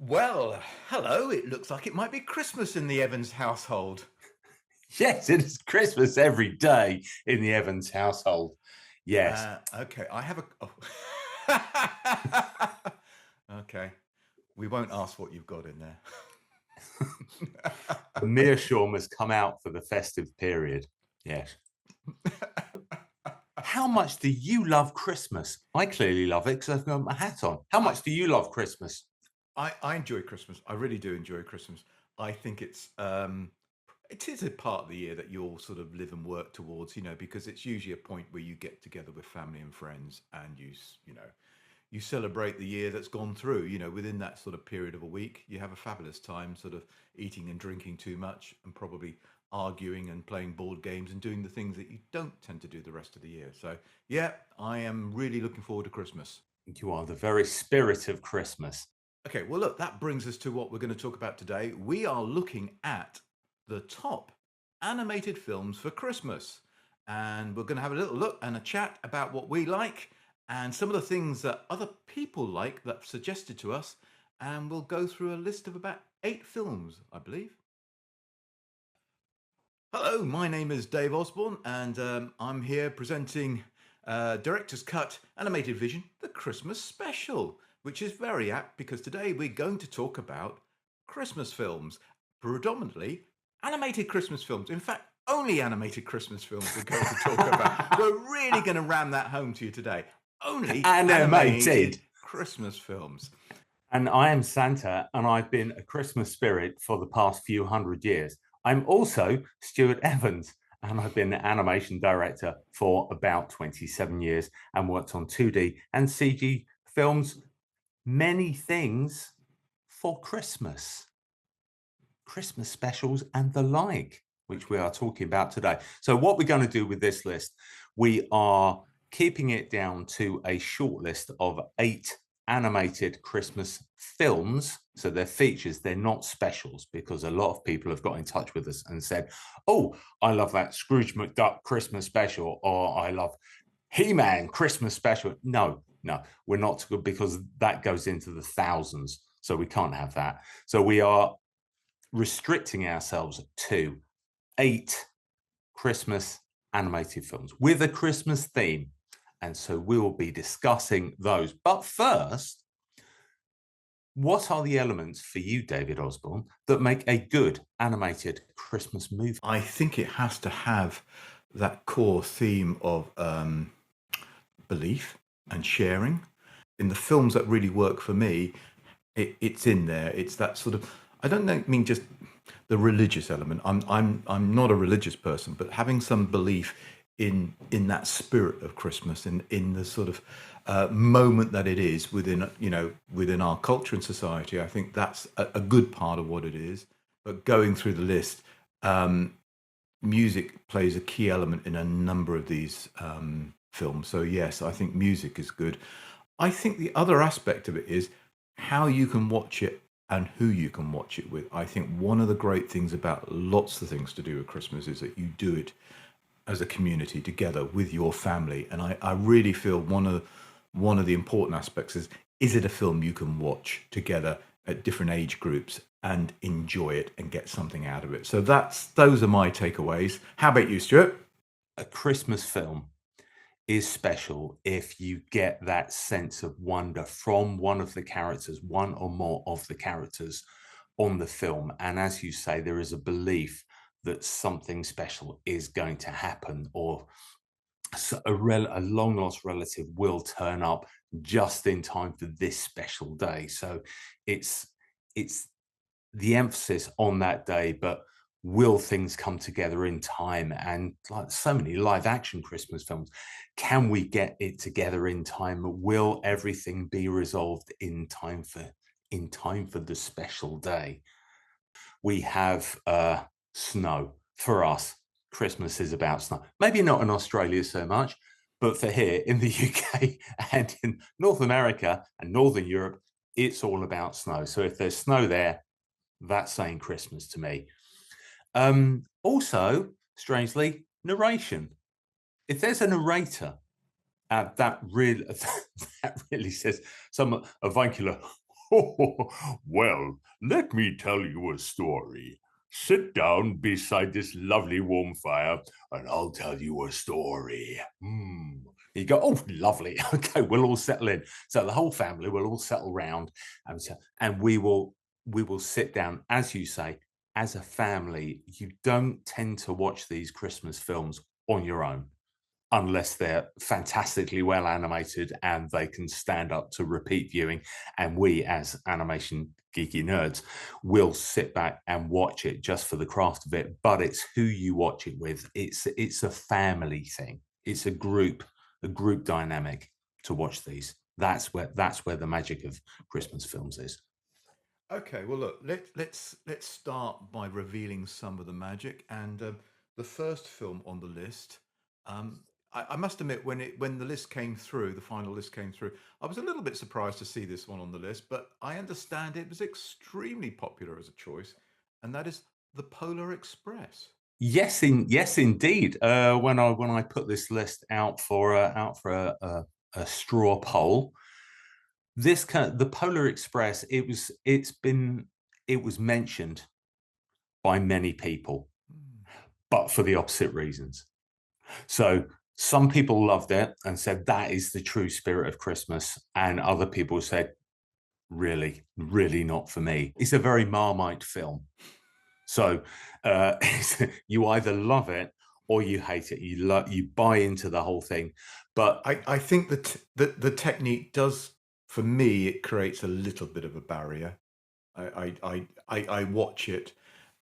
Well, hello. It looks like it might be Christmas in the Evans household. Yes, it is Christmas every day in the Evans household. Yes, Okay, I have a. Okay, we won't ask what you've got in there. a meerschaum has come out for the festive period. Yes. How much do you love Christmas? I clearly love it because I've got my hat on. How I, much do you love Christmas? I enjoy Christmas. I really do enjoy Christmas. I think it is a part of the year that you all sort of live and work towards, because it's usually a point where you get together with family and friends and you celebrate the year that's gone through. Within that sort of period of a week, you have a fabulous time sort of eating and drinking too much and probably arguing and playing board games and doing the things that you don't tend to do the rest of the year. So, yeah, I am really looking forward to Christmas. You are the very spirit of Christmas. Okay, well, look, that brings us to what we're going to talk about today. We are looking at the top animated films for Christmas. And we're going to have a little look and a chat about what we like and some of the things that other people like that suggested to us. And we'll go through a list of about 8 films, I believe. Hello, my name is Dave Osborne, and I'm here presenting Director's Cut Animated Vision, the Christmas Special, which is very apt because today we're going to talk about Christmas films, predominantly animated Christmas films. In fact, only animated Christmas films we're going to talk about. We're really going to ram that home to you today. Only animated Animated. Christmas films. And I am Santa, and I've been a Christmas spirit for the past few hundred years. I'm also Stuart Evans, and I've been an animation director for about 27 years and worked on 2D and CG films, many things for Christmas, Christmas specials, and the like, which we are talking about today. So, what we're going to do with this list, we are keeping it down to a short list of 8 animated Christmas films. So they're features, they're not specials, because a lot of people have got in touch with us and said, oh, I love that Scrooge McDuck Christmas special, or I love He-Man Christmas special. No, we're not good, because that goes into the thousands. So we can't have that. So we are restricting ourselves to 8 Christmas animated films with a Christmas theme. And so we will be discussing those. But first, what are the elements for you, David Osborne, that make a good animated Christmas movie? I think it has to have that core theme of belief and sharing. In the films that really work for me, it's in there. It's that sort of, I don't know, mean just the religious element. I'm not a religious person, but having some belief in that spirit of Christmas and in the sort of moment that it is within within our culture and society. I think that's a good part of what it is. But going through the list, music plays a key element in a number of these films. So yes, I think music is good. I think the other aspect of it is how you can watch it and who you can watch it with. I think one of the great things about lots of things to do with Christmas is that you do it as a community together with your family. And I really feel one of the important aspects is it a film you can watch together at different age groups and enjoy it and get something out of it. So those are my takeaways. How about you, Stuart? A Christmas film is special if you get that sense of wonder from one of the characters, one or more of the characters on the film. And as you say, there is a belief that something special is going to happen, or a long lost relative will turn up just in time for this special day. So it's the emphasis on that day, but will things come together in time? And like so many live action Christmas films, can we get it together in time? Will everything be resolved in time for the special day? We have snow. For us, Christmas is about snow. Maybe not in Australia so much, but for here in the UK and in North America and Northern Europe, it's all about snow. So if there's snow there, that's saying Christmas to me. Also, strangely, narration. If there's a narrator, that really that really says some avuncular. Well, let me tell you a story. Sit down beside this lovely warm fire, and I'll tell you a story. You go, oh, lovely. Okay, we'll all settle in. So the whole family will all settle round, and we will sit down, as you say, as a family. You don't tend to watch these Christmas films on your own unless they're fantastically well animated and they can stand up to repeat viewing. And we, as animation geeky nerds, will sit back and watch it just for the craft of it. But it's who you watch it with. It's a family thing. It's a group dynamic to watch these. That's where the magic of Christmas films is. Okay, well, look, let's start by revealing some of the magic. And the first film on the list, um, I must admit, when the list came through, the final list came through, I was a little bit surprised to see this one on the list, but I understand it was extremely popular as a choice, and that is The Polar Express. Yes, indeed. When I put this list out for a straw poll, the Polar Express, it was mentioned by many people, Hmm. but for the opposite reasons. So some people loved it and said that is the true spirit of Christmas, and other people said, really, really not for me. It's a very Marmite film. So you either love it or you hate it. You buy into the whole thing, but I think that the technique does, for me, it creates a little bit of a barrier. I watch it,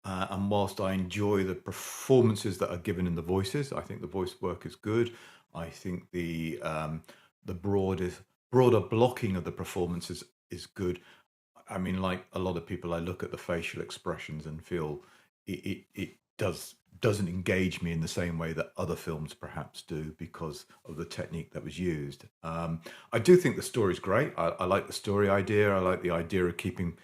and whilst I enjoy the performances that are given in the voices, I think the voice work is good. I think the broader blocking of the performances is good. I mean, like a lot of people, I look at the facial expressions and feel it doesn't engage me in the same way that other films perhaps do because of the technique that was used. I do think the story's great. I like the story idea. I like the idea of keeping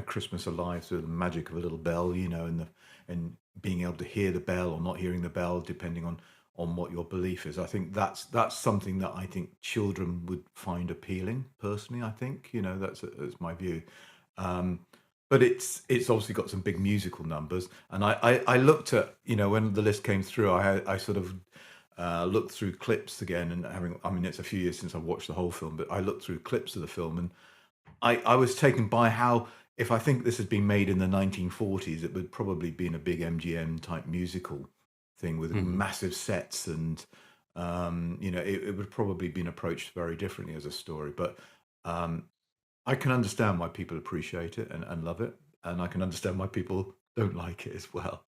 Christmas alive through the magic of a little bell, and being able to hear the bell or not hearing the bell depending on what your belief is. I think that's something that I think children would find appealing. Personally, I think that's my view. Um, but it's obviously got some big musical numbers, and I looked at when the list came through, I sort of looked through clips again, and I mean it's a few years since I watched the whole film, but I looked through clips of the film, and I was taken by how, if I think this had been made in the 1940s, it would probably been a big MGM type musical thing with mhm. massive sets, and it would probably been approached very differently as a story. But um, I can understand why people appreciate it and love it, and I can understand why people don't like it as well.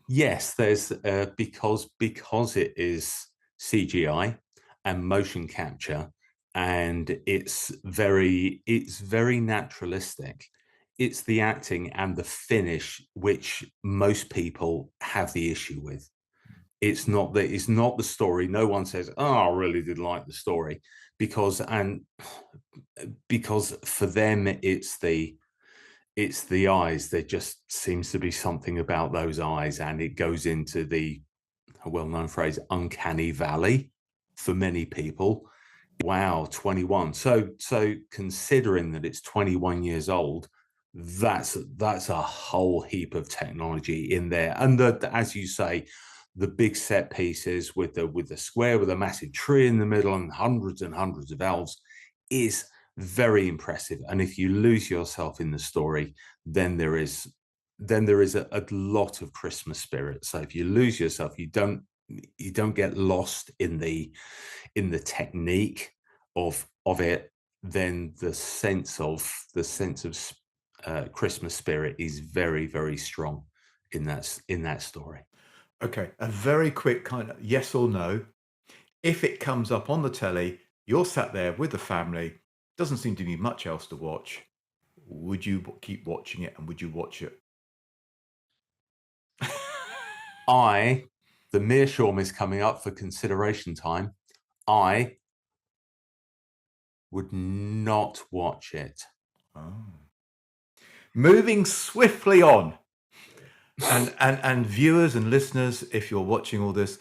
Yes, there's because it is CGI and motion capture, and it's very naturalistic. It's the acting and the finish which most people have the issue with. It's not the story. No one says, "Oh, I really did like the story," because for them it's the eyes. There just seems to be something about those eyes, and it goes into the well-known phrase "uncanny valley" for many people. Wow, 21. So considering that it's 21 years old, that's a whole heap of technology in there, and as you say, the big set pieces with the square with a massive tree in the middle and hundreds of elves is very impressive. And if you lose yourself in the story, then there is a lot of Christmas spirit. So if you lose yourself, you don't get lost in the technique of it, then the sense of Christmas spirit is very, very strong in that story. Okay, a very quick kind of yes or no. If it comes up on the telly, you're sat there with the family, doesn't seem to be much else to watch. Would you keep watching it, and would you watch it? I, the Meerschaum is coming up for consideration time. I would not watch it. Oh. Moving swiftly on. And viewers and listeners, if you're watching all this,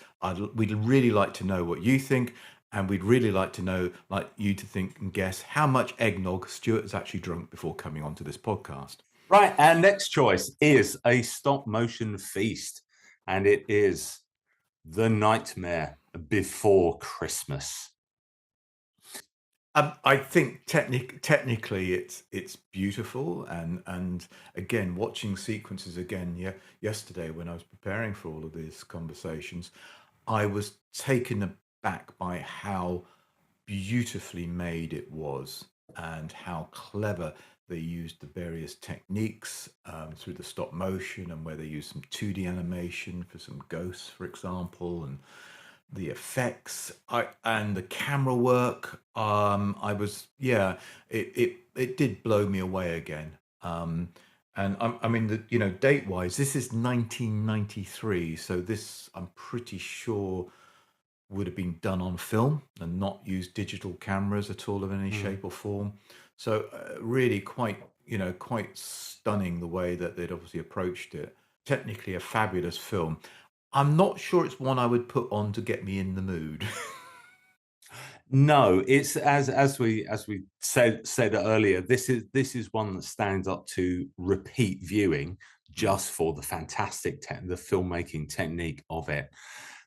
we'd really like to know what you think. And we'd really like to know, like you to think and guess how much eggnog Stuart has actually drunk before coming onto this podcast. Right, our next choice is a stop motion feast, and it is The Nightmare Before Christmas. I think technically it's beautiful, and again watching sequences again. Yeah, yesterday when I was preparing for all of these conversations, I was taken aback by how beautifully made it was and how clever they used the various techniques through the stop motion, and where they used some 2D animation for some ghosts, for example, and the effects and the camera work. I was, yeah, it did blow me away again. And I mean, date wise, this is 1993, so this I'm pretty sure would have been done on film and not use digital cameras at all of any shape or form. So really quite stunning the way that they'd obviously approached it. Technically a fabulous film. I'm not sure it's one I would put on to get me in the mood. No, it's as we said earlier. This is one that stands up to repeat viewing just for the fantastic the filmmaking technique of it.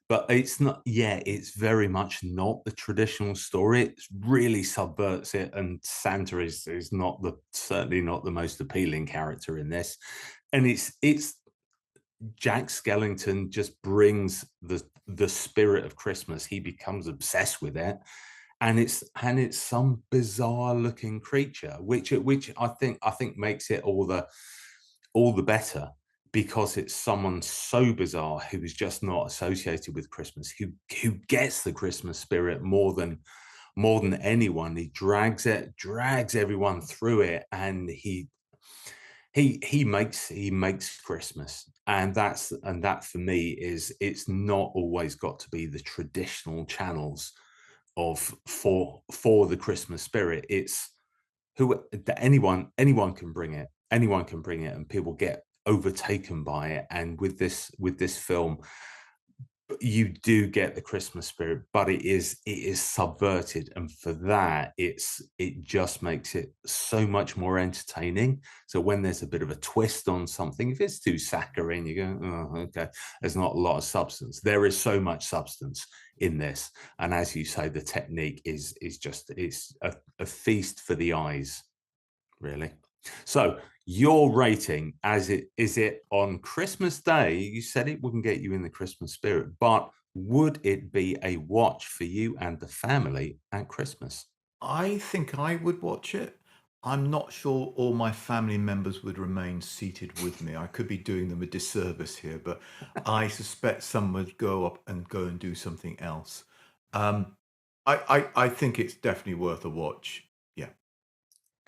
But it's not. Yeah, it's very much not the traditional story. It really subverts it, and Santa is not certainly not the most appealing character in this. And it's Jack Skellington just brings the spirit of Christmas. He becomes obsessed with it, and it's some bizarre looking creature, which I think makes it all the better, because it's someone so bizarre who is just not associated with Christmas, who gets the Christmas spirit more than anyone. He drags everyone through it, and he makes Christmas, and that for me is, it's not always got to be the traditional channels of for the Christmas spirit. It's who anyone can bring it. Anyone can bring it, and people get overtaken by it. And with this film, you do get the Christmas spirit, but it is subverted, and for that, it just makes it so much more entertaining. So when there's a bit of a twist on something, if it's too saccharine, you go, oh, okay, there's not a lot of substance. There is so much substance in this, and as you say, the technique is just, it's a feast for the eyes, really. So your rating, as it is, it on Christmas Day, you said it wouldn't get you in the Christmas spirit, but would it be a watch for you and the family at Christmas? I think I would watch it. I'm not sure all my family members would remain seated with me. I could be doing them a disservice here, but I suspect some would go and do something else. Um, I think it's definitely worth a watch. Yeah.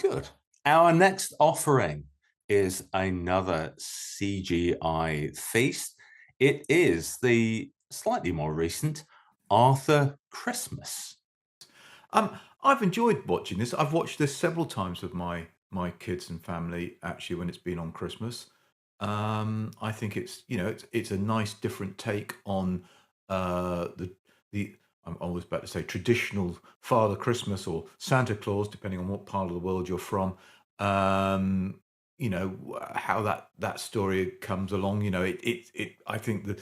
Good. Our next offering is another CGI feast. It is the slightly more recent Arthur Christmas. I've enjoyed watching this. I've watched this several times with my kids and family, actually, when it's been on Christmas. I think it's a nice different take on the I'm always about to say traditional Father Christmas or Santa Claus, depending on what part of the world you're from. Um, how that story comes along. I think that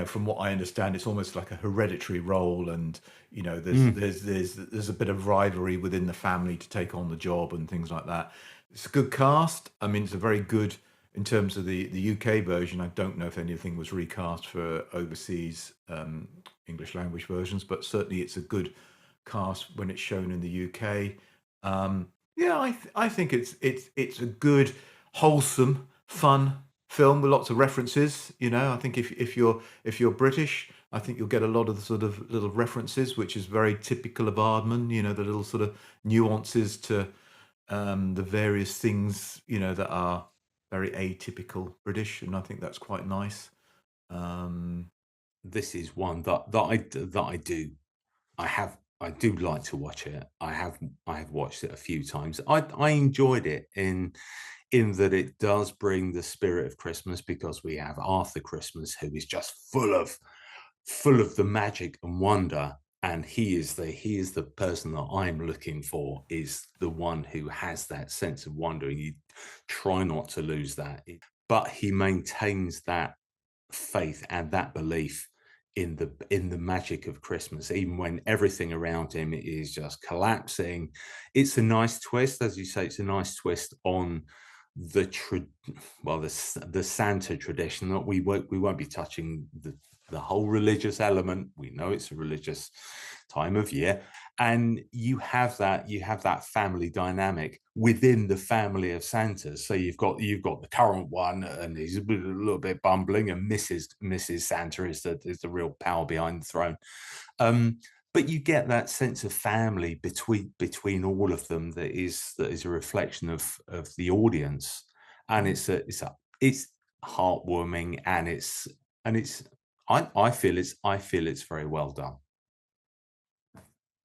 from what I understand, it's almost like a hereditary role, and Mm. there's a bit of rivalry within the family to take on the job and things like that. It's a good cast. I mean, it's a very good in terms of the UK version. I don't know if anything was recast for overseas English language versions, but certainly it's a good cast when it's shown in the UK. Yeah, I think it's a good, wholesome, fun film with lots of references. I think if you're British, I think you'll get a lot of the sort of little references, which is very typical of Aardman. The little sort of nuances to the various things that are very atypical British, and I think that's quite nice. Um, This is one that I do like to watch it. I have watched it a few times. I enjoyed it in that it does bring the spirit of Christmas, because we have Arthur Christmas, who is just full of the magic and wonder and he is the person that I'm looking for, is the one who has that sense of wonder. You try not to lose that, but he maintains that faith and that belief in the magic of Christmas, even when everything around him is just collapsing. It's a nice twist, as you say. It's a nice twist on the the Santa tradition. That we won't be touching the whole religious element. We know it's a religious time of year, and you have that family dynamic within the family of Santas. So you've got the current one, and he's a little bit bumbling, and Mrs. Santa is the real power behind the throne. Um, but you get that sense of family between all of them that is a reflection of the audience, and Mm. it's heartwarming, and it's I feel it's very well done.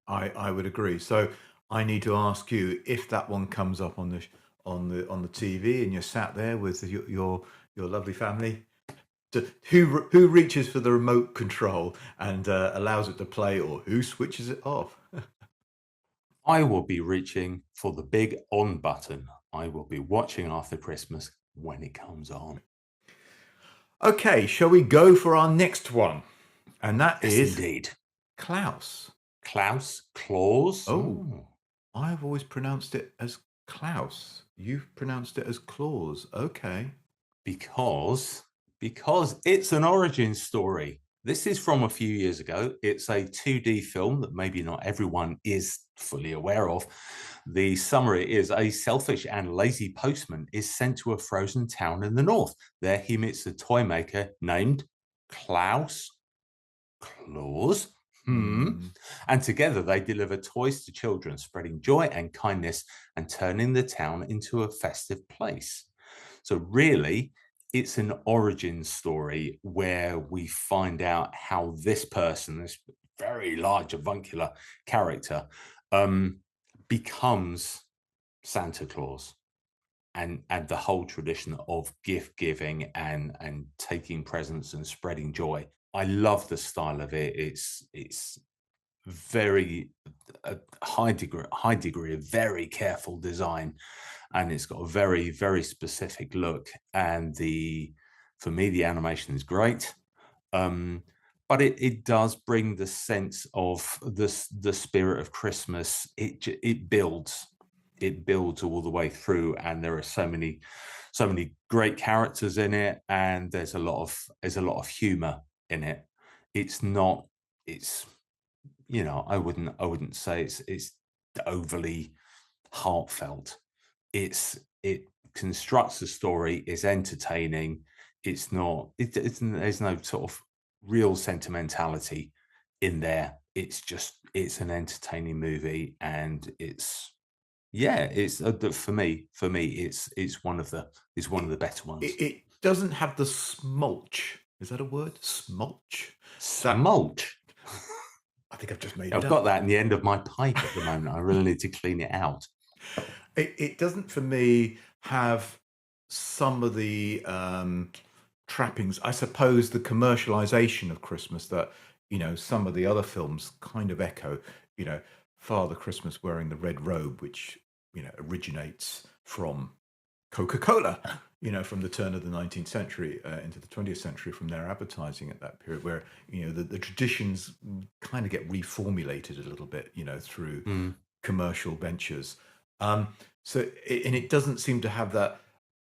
I would agree. So I need to ask you if that one comes up on the TV and you're sat there with your lovely family. Who reaches for the remote control and allows it to play, or who switches it off? I will be reaching for the big on button. I will be watching After Christmas when it comes on. Okay, shall we go for our next one? And that Yes, is indeed. Klaus. Klaus, Claus. Oh, Oh, I've always pronounced it as Klaus. You've pronounced it as Claus. Okay. because because it's an origin story. This is from a few years ago. It's a 2D film that maybe not everyone is fully aware of. The summary is: a selfish and lazy postman is sent to a frozen town in the north. There he meets a toy maker named Klaus. Claus. Mm. And together they deliver toys to children, spreading joy and kindness and turning the town into a festive place. So, really, it's an origin story where we find out how this person, this very large avuncular character, um, becomes Santa Claus, and the whole tradition of gift giving and taking presents and spreading joy. I love the style of it. It's very a high degree of very careful design, and it's got a very specific look. And the for me, the animation is great. Um, but it does bring the sense of the spirit of Christmas. It builds all the way through, and there are so many great characters in it, and there's a lot of humor in it. It's not it's I wouldn't say it's overly heartfelt. It constructs a story, is entertaining. It's not it's There's no sort of real sentimentality in there. It's an entertaining movie, and it's for me it's one of the better ones. It doesn't have the smulch. Is that a word? Smulch? That Smolch. I think I've just made it I've up. got that in the end of my pipe at the moment. I really need to clean it out. It doesn't for me have some of the trappings. I suppose the commercialization of Christmas that some of the other films kind of echo. You know, Father Christmas wearing the red robe, which originates from Coca-Cola. From the turn of the 19th century into the 20th century, from their advertising at that period, where the traditions kind of get reformulated a little bit, through Mm. commercial ventures. Um, and it doesn't seem to have that.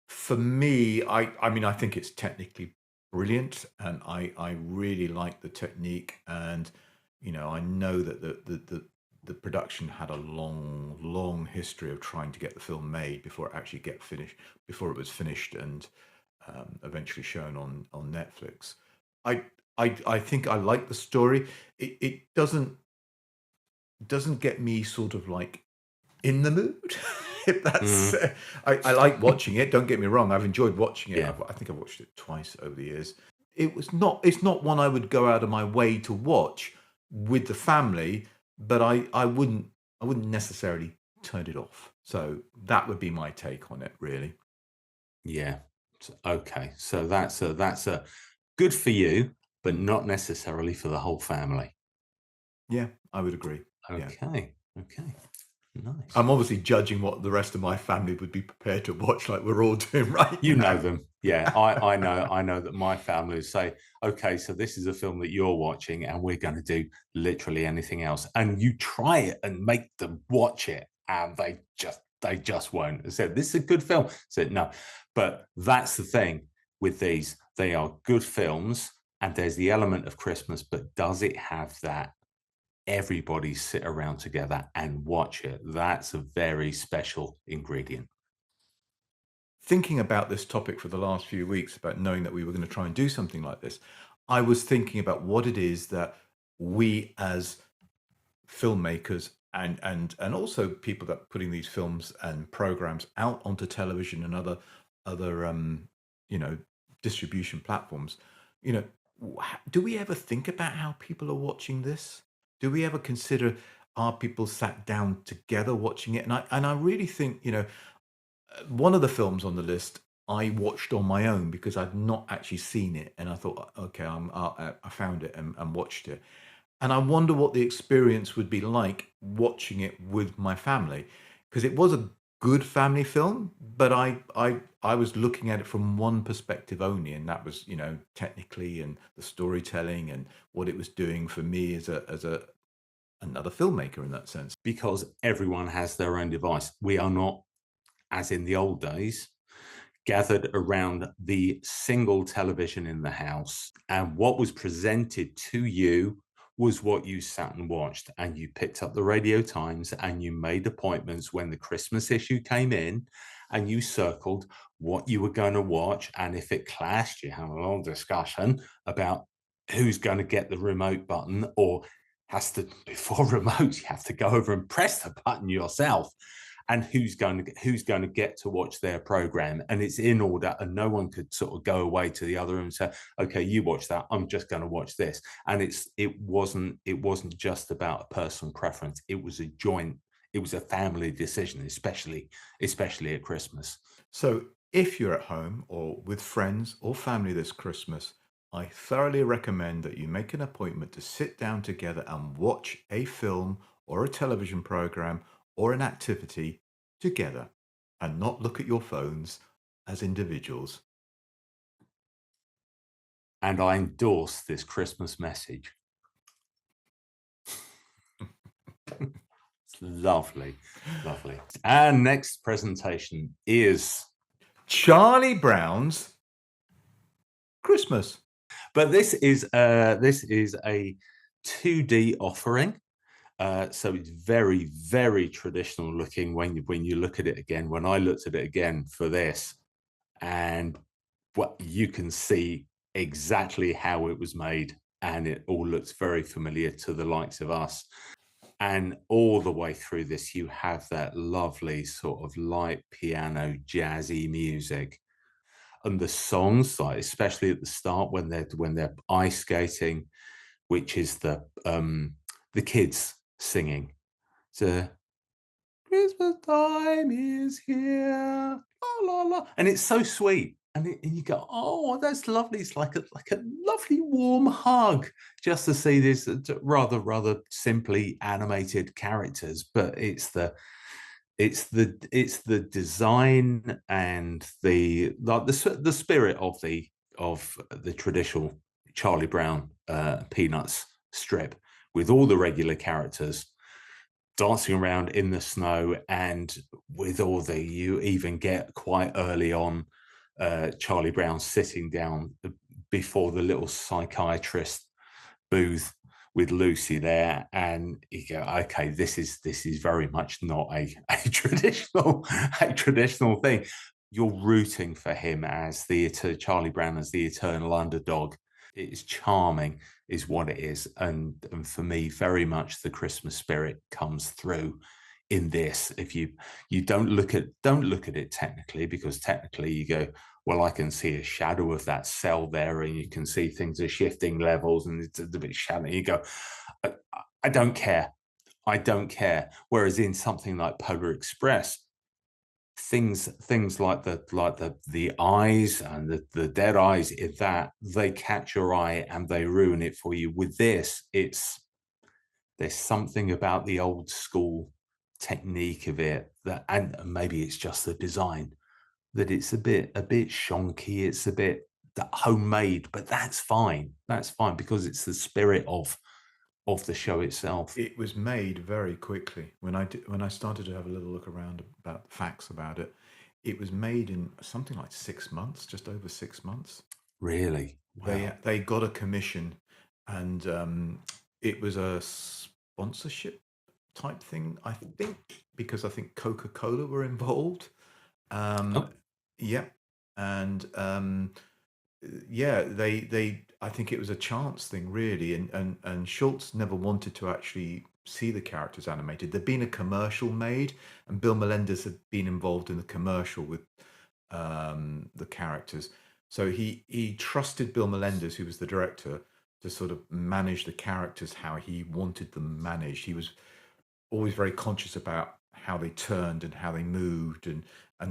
For me, I mean, I think it's technically brilliant, and I really like the technique, and I know that the production had a long history of trying to get the film made before it actually before it was finished and eventually shown on Netflix. I I think I like the story. It doesn't get me sort of like in the mood. If that's, Mm. I like watching it. Don't get me wrong. I've enjoyed watching it. Yeah. I think I've watched it twice over the years. It's not one I would go out of my way to watch with the family, but I wouldn't necessarily turn it off. So that would be my take on it, really. Yeah. Okay. So that's a good for you, but not necessarily for the whole family. Yeah, I would agree. Yeah. Okay. Okay. Nice. I'm obviously judging what the rest of my family would be prepared to watch, like we're all doing right You know now. them. Yeah, I know that my family would say, okay, so this is a film that you're watching, and we're going to do literally anything else. And you try it and make them watch it, and they just won't. I said, this is a good film. I said, no. But that's the thing with these. They are good films, and there's the element of Christmas, but does it have that everybody sit around together and watch it? That's a very special ingredient. Thinking about this topic for the last few weeks, about knowing that we were going to try and do something like this, I was thinking about what it is that we as filmmakers and also people that are putting these films and programs out onto television and other you know distribution platforms, you know, do we ever think about how people are watching this? Do we ever consider, are people sat down together watching it? And I really think, one of the films on the list I watched on my own because I'd not actually seen it, and I thought, okay, I found it and watched it, and I wonder what the experience would be like watching it with my family, because it was a good family film, but I was looking at it from one perspective only, and that was, technically, and the storytelling and what it was doing for me as a another filmmaker in that sense. Because everyone has their own device. We are not, as in the old days, gathered around the single television in the house. And what was presented to you was what you sat and watched. And you picked up the Radio Times and you made appointments when the Christmas issue came in, and you circled what you were going to watch. And if it clashed, you had a long discussion about who's going to get the remote button, or has to, before remote, you have to go over and press the button yourself, and who's going to get to watch their program. And it's in order, and no one could sort of go away to the other and say, okay, you watch that, I'm just going to watch this. And it wasn't just about a personal preference. It was a family decision, especially at Christmas. So, if you're at home or with friends or family this Christmas, I thoroughly recommend that you make an appointment to sit down together and watch a film or a television program or an activity together, and not look at your phones as individuals. And I endorse this Christmas message. It's lovely, lovely. And next presentation is, Charlie Brown's Christmas. but this is a 2D offering. So it's very, very traditional looking when you look at it again. When I looked at it again for this, and what you can see exactly how it was made, and it all looks very familiar to the likes of us. And all the way through this, you have that lovely sort of light piano, jazzy music, and the songs, like especially at the start when they're ice skating, which is the kids singing. So Christmas time is here, la la la, and it's so sweet. And you go, oh, that's lovely. It's like a lovely warm hug just to see this rather simply animated characters, but it's the design and the spirit of the traditional Charlie Brown Peanuts strip, with all the regular characters dancing around in the snow, and with all you even get quite early on Charlie Brown sitting down before the little psychiatrist booth with Lucy there, and you go, okay, this is very much not a traditional thing. You're rooting for him as the Charlie Brown as the eternal underdog. It's charming, is what it is, and for me, very much the Christmas spirit comes through in this. If you don't look at it technically, because technically you go, well, I can see a shadow of that cell there, and you can see things are shifting levels, and it's a bit shadowy. You go, I, I don't care. I don't care. Whereas in something like Polar Express, things like the eyes and the dead eyes in that, they catch your eye and they ruin it for you. With this, There's something about the old school technique of it that, and maybe it's just the design, that it's a bit shonky, it's a bit homemade, but that's fine. That's fine because it's the spirit of the show itself. It was made very quickly. When I started to have a little look around about facts about it, it was made in something like 6 months, just over 6 months. Really? Wow. They got a commission, and it was a sponsorship type thing, I think, because I think Coca-Cola were involved. Um, Oh, yeah, and yeah, they I think it was a chance thing really, and Schultz never wanted to actually see the characters animated. There'd been a commercial made, and Bill Melendez had been involved in the commercial with the characters. So he trusted Bill Melendez, who was the director, to sort of manage the characters how he wanted them managed. He was always very conscious about how they turned and how they moved and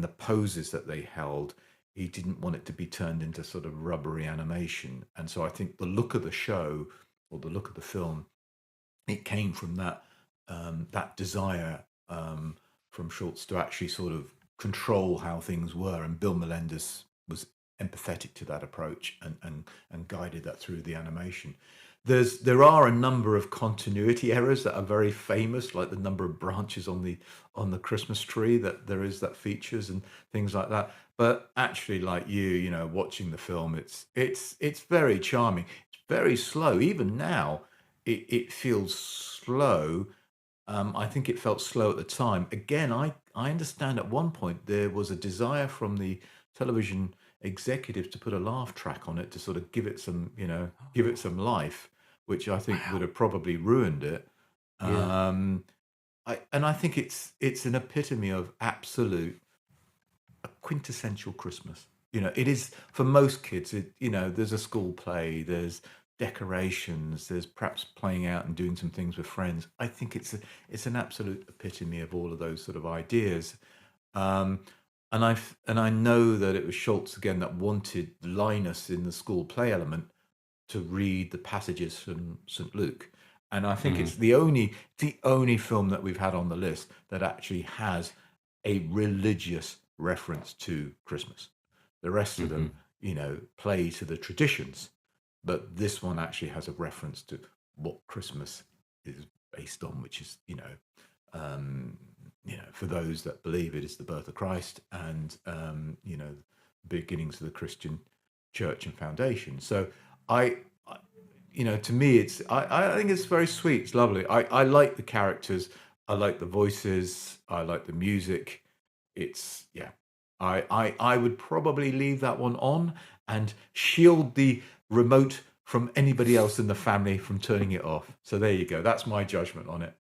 the poses that they held. He didn't want it to be turned into sort of rubbery animation. And so I think the look of the show or the look of the film, it came from that desire from Schultz to actually sort of control how things were. And Bill Melendez was empathetic to that approach and guided that through the animation. There are a number of continuity errors that are very famous, like the number of branches on the Christmas tree that there is that features and things like that. But actually, like you know, watching the film, it's very charming. It's very slow. Even now, it feels slow. I think it felt slow at the time. Again, I understand at one point there was a desire from the television executive to put a laugh track on it to sort of give it some, give it some life, which I think would wow. have probably ruined it. Yeah. Um, I think it's an epitome of absolute a quintessential Christmas. It is for most kids. There's a school play, there's decorations, there's perhaps playing out and doing some things with friends. I think it's an absolute epitome of all of those sort of ideas. Um, and I know that it was Schultz again that wanted Linus in the school play element to read the passages from St. Luke. And I think Mm, it's the only film that we've had on the list that actually has a religious reference to Christmas. The rest of them, hmm play to the traditions, but this one actually has a reference to what Christmas is based on, which is, for those that believe it is the birth of Christ and, beginnings of the Christian church and foundation. So I to me, I think it's very sweet. It's lovely. I like the characters. I like the voices. I like the music. It's yeah. I would probably leave that one on and shield the remote from anybody else in the family from turning it off. So there you go. That's my judgment on it.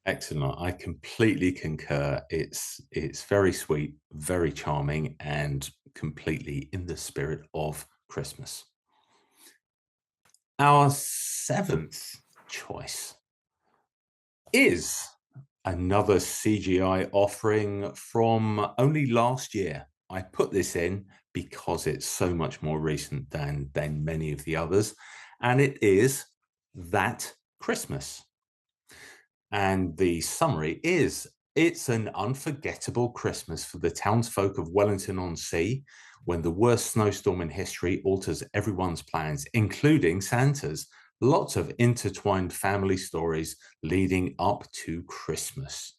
Excellent. I completely concur. It's very sweet, very charming, and completely in the spirit of Christmas. Our seventh choice is another CGI offering from only last year. I put this in because it's so much more recent than many of the others, and it is That Christmas. And the summary is it's an unforgettable Christmas for the townsfolk of Wellington-on-Sea when the worst snowstorm in history alters everyone's plans, including Santa's. Lots of intertwined family stories leading up to Christmas.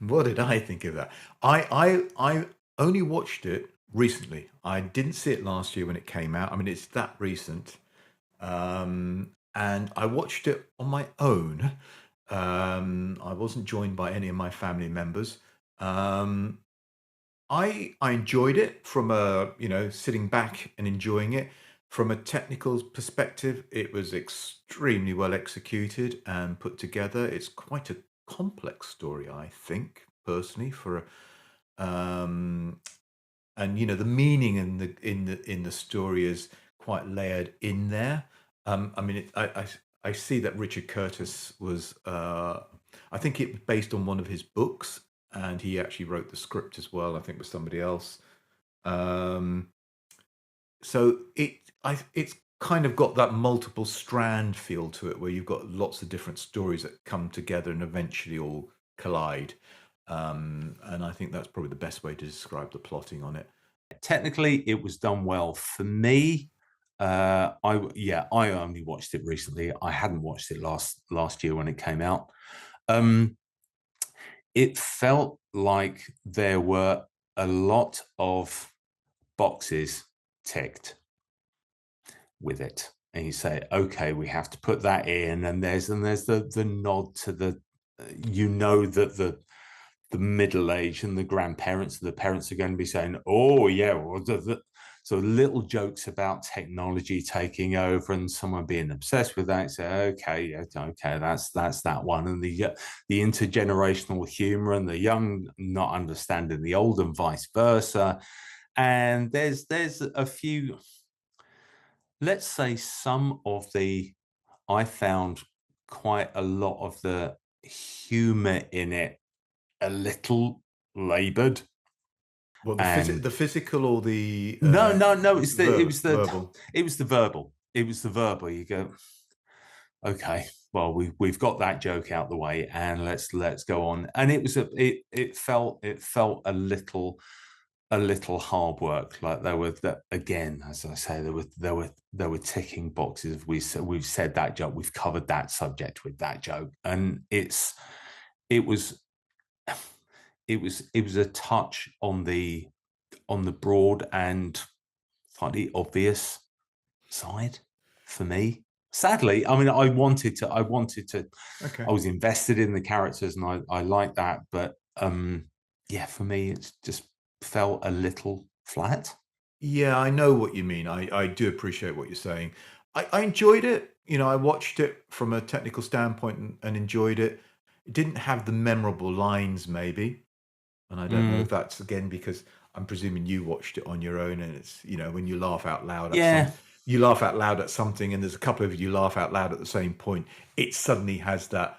What did I think of that? I only watched it recently. I didn't see it last year when it came out. I mean, it's that recent. And I watched it on my own. I wasn't joined by any of my family members. Um, I enjoyed it from a sitting back and enjoying it. From a technical perspective, it was extremely well executed and put together. It's quite a complex story, I think, personally, for and the meaning in the story is quite layered in there. I mean, I see that Richard Curtis was, I think it was based on one of his books, and he actually wrote the script as well. I think with somebody else. Um, so it's kind of got that multiple strand feel to it, where you've got lots of different stories that come together and eventually all collide. And I think that's probably the best way to describe the plotting on it. Technically, it was done well. For me, I only watched it recently. I hadn't watched it last year when it came out. Um, it felt like there were a lot of boxes ticked with it, and you say, okay, we have to put that in, and there's the nod to the, that the middle age and the grandparents, the parents are going to be saying, oh yeah, well, so little jokes about technology taking over and someone being obsessed with that. So okay, yeah, okay, that's that one, and the intergenerational humor and the young not understanding the old and vice versa. And there's a few, let's say, some of the, I found quite a lot of the humor in it a little labored. Well, And the physical or the no, verbal? it was the verbal. It was the verbal. You go, okay, well, we've got that joke out the way, and let's go on. And it felt a little hard work. Like there were that, again, as I say, there were ticking boxes. We've said that joke, we've covered that subject with that joke, and it was it was a touch on the broad and slightly obvious side for me. Sadly, I mean, I wanted to, Okay. I was invested in the characters, and I like that, but yeah, for me, it's just felt a little flat. Yeah, I know what you mean. I do appreciate what you're saying. I enjoyed it. You know, I watched it from a technical standpoint and enjoyed it. It didn't have the memorable lines, maybe. And I don't know if Mm, that's again because I'm presuming you watched it on your own, and it's, you know, when you laugh out loud at yeah. you laugh out loud at something, and there's a couple of you laugh out loud at the same point. It suddenly has that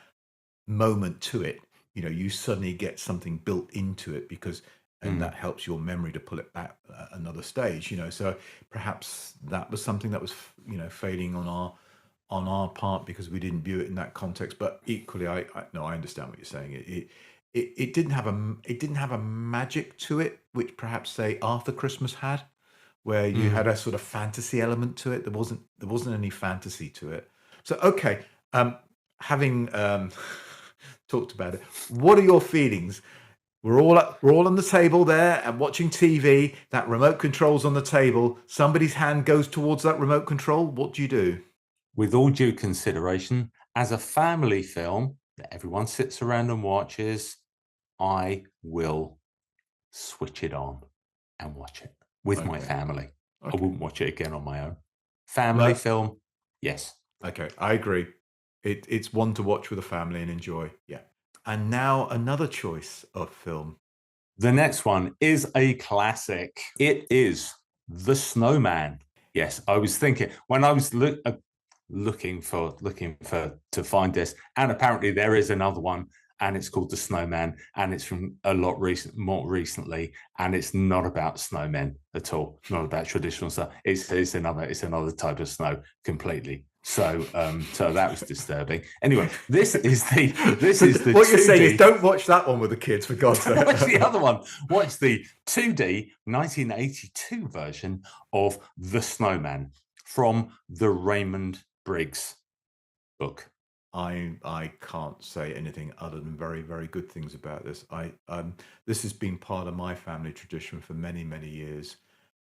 moment to it. You know, you suddenly get something built into it because, and Mm, that helps your memory to pull it back another stage. You know, so perhaps that was something that was, you know, failing on our part because we didn't view it in that context. But equally, I no, I understand what you're saying. It didn't have a magic to it, which perhaps say After Christmas had, where you had mm. a sort of fantasy element to it. There wasn't any fantasy to it. So okay, um, having talked about it, what are your feelings? We're all on the table there and watching TV. That remote control's on the table. Somebody's hand goes towards that remote control. What do you do? With all due consideration, as a family film that everyone sits around and watches, I will switch it on and watch it with my Okay, family. I okay. wouldn't watch it again on my own. Family Well, film, yes. okay, I agree. It's one to watch with a family and enjoy. Yeah. And now another choice of film. The next one is a classic. It is The Snowman. Yes, I was thinking when I was looking for to find this, and apparently there is another one, and it's called The Snowman, and it's from more recently, and it's not about snowmen at all, not about traditional stuff. It's another type of snow completely. So that was disturbing. Anyway, this So is the what you're saying is 2D. don't watch that one with the kids, for God's sake. Watch the other one. Watch the 2D 1982 version of The Snowman from the Raymond Briggs book. I can't say anything other than very, very good things about this. This has been part of my family tradition for many, many years.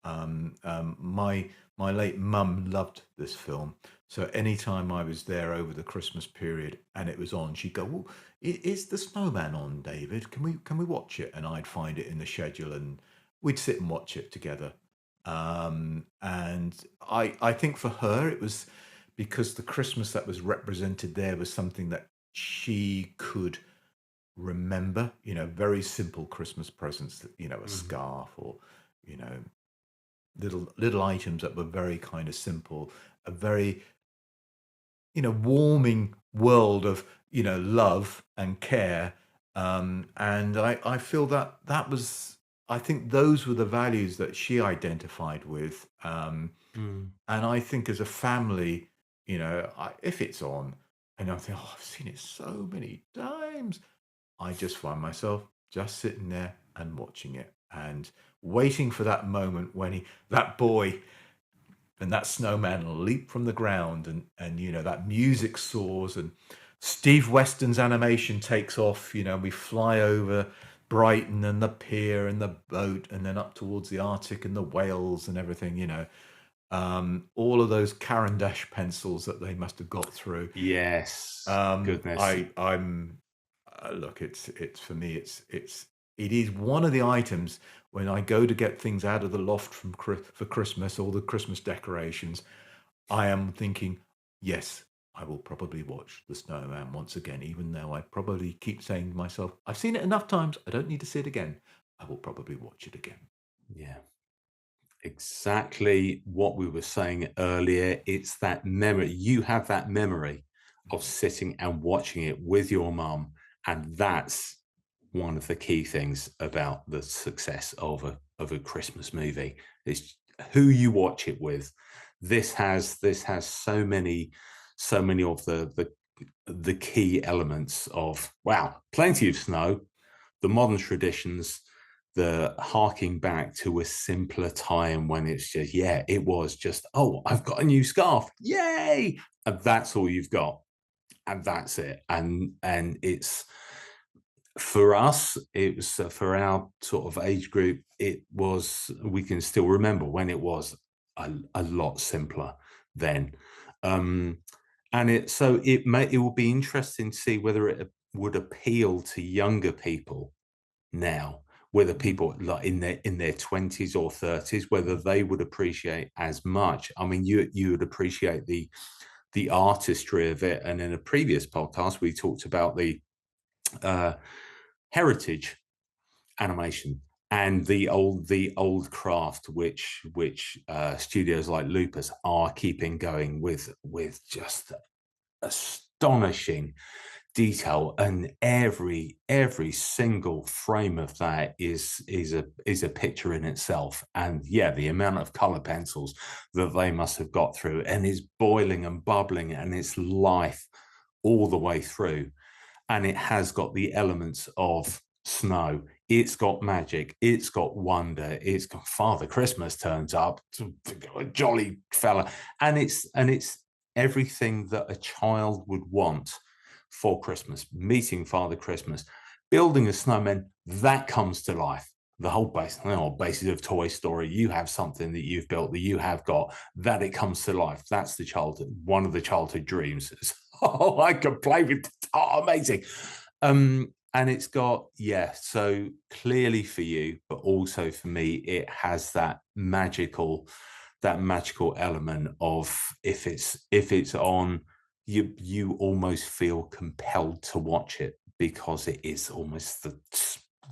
My late mum loved this film, so anytime I was there over the Christmas period and it was on, she'd go, "Well, is the Snowman on, David? Can we watch it?" And I'd find it in the schedule, and we'd sit and watch it together. And I think for her it was because the Christmas that was represented there was something that she could remember. You know, very simple Christmas presents. You know, a Mhm. scarf or, you know, little items that were very kind of simple, a very, you know, warming world of, you know, love and care. And I feel that that was, I think those were the values that she identified with. Mm. And I think as a family, if it's on, and I think, oh, I've seen it so many times, I just find myself just sitting there and watching it and waiting for that moment when that boy and that snowman leap from the ground, and that music soars, and Steve Weston's animation takes off, and we fly over Brighton and the pier and the boat, and then up towards the Arctic and the whales and everything, all of those Caran d'Ache pencils that they must have got through. Yes, goodness. I'm look, it's for me, it is one of the items when I go to get things out of the loft for Christmas, all the Christmas decorations. I am thinking, yes, I will probably watch The Snowman once again, even though I probably keep saying to myself, I've seen it enough times, I don't need to see it again. I will probably watch it again. Yeah. Exactly what we were saying earlier. It's that memory. You have that memory of sitting and watching it with your mum. And that's one of the key things about the success of a Christmas movie is who you watch it with. This has so many of the key elements of, wow, plenty of snow, the modern traditions, the harking back to a simpler time when it's just, yeah, it was just, oh, I've got a new scarf, yay, and that's all you've got, and that's it. And it's, for us, it was, for our sort of age group, it was, we can still remember when it was a lot simpler then. um it will be interesting to see whether it would appeal to younger people now, whether people like in their 20s or 30s, whether they would appreciate as much. I mean, you would appreciate the artistry of it. And in a previous podcast, we talked about the uh, heritage animation and the old craft, which studios like Lupus are keeping going with just astonishing detail, and every single frame of that is a picture in itself. And yeah, the amount of color pencils that they must have got through, and it's boiling and bubbling, and it's life all the way through. And it has got the elements of snow, it's got magic, it's got wonder, it's got Father Christmas turns up, a jolly fella, and it's everything that a child would want for Christmas. Meeting Father Christmas, building a snowman, that comes to life. The whole basis of Toy Story, you have something that you've built, that you have got, that it comes to life. That's one of the childhood dreams. Oh, I could play with, oh, amazing. And it's got, yeah, so clearly for you, but also for me, it has that magical element of, if it's on, you almost feel compelled to watch it, because it is almost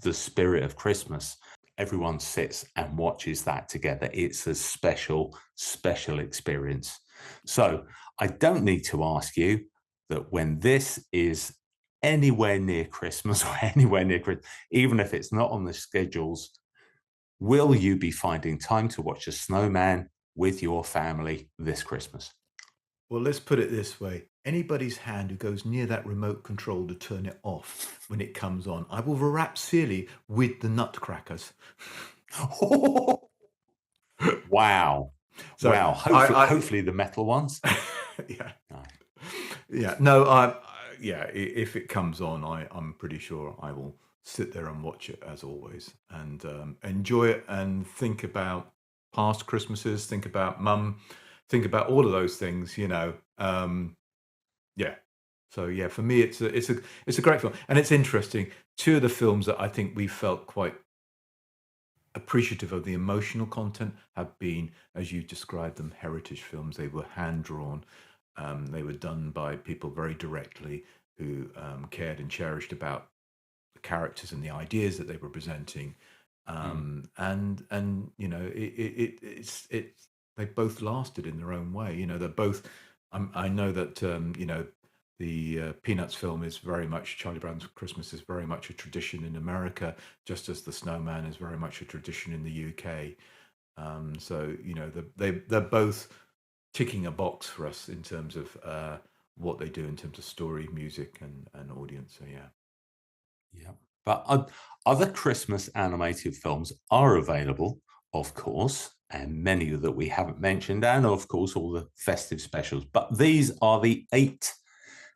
the spirit of Christmas. Everyone sits and watches that together. It's a special experience. So I don't need to ask you that when this is anywhere near Christmas or anywhere near Christmas, even if it's not on the schedules, will you be finding time to watch a snowman with your family this Christmas? Well, let's put it this way. Anybody's hand who goes near that remote control to turn it off when it comes on, I will wrap Sealy with the nutcrackers. Wow. So Wow. Hopefully the metal ones. yeah, No. yeah. No, yeah. If it comes on, I'm pretty sure I will sit there and watch it as always, and enjoy it, and think about past Christmases, think about mum, think about all of those things. Yeah. So yeah, for me, it's a great film, and it's interesting. Two of the films that I think we felt quite appreciative of the emotional content have been, as you described them, heritage films. They were hand drawn. They were done by people very directly who cared and cherished about the characters and the ideas that they were presenting. And they both lasted in their own way. They're both. I know that the Peanuts film is very much, Charlie Brown's Christmas is very much a tradition in America, just as the Snowman is very much a tradition in the UK. So you know, they're both ticking a box for us in terms of what they do in terms of story, music, and audience. So yeah. Yeah. But other Christmas animated films are available, of course, and many that we haven't mentioned, and of course, all the festive specials. But these are the 8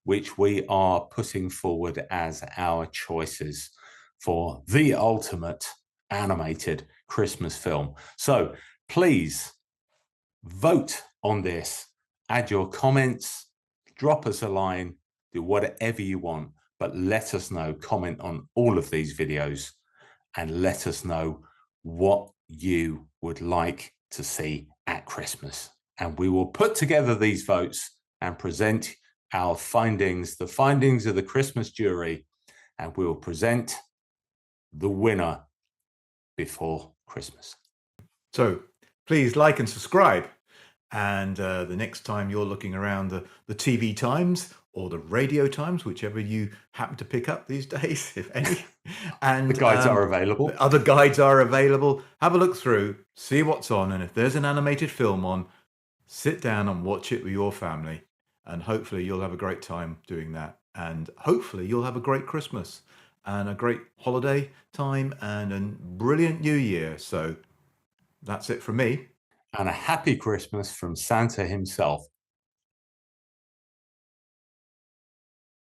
which we are putting forward as our choices for the ultimate animated Christmas film. So please vote on this, add your comments, drop us a line, do whatever you want, but let us know, comment on all of these videos, and let us know what you would like to see at Christmas. And we will put together these votes and present our findings, the findings of the Christmas jury, and we will present the winner before Christmas. So please like and subscribe. And the next time you're looking around the TV Times or the Radio Times, whichever you happen to pick up these days, if any, and The guides are available. Other guides are available. Have a look through, see what's on, and if there's an animated film on, sit down and watch it with your family. And hopefully you'll have a great time doing that. And hopefully you'll have a great Christmas and a great holiday time and a brilliant New Year. So that's it from me. And a happy Christmas from Santa himself.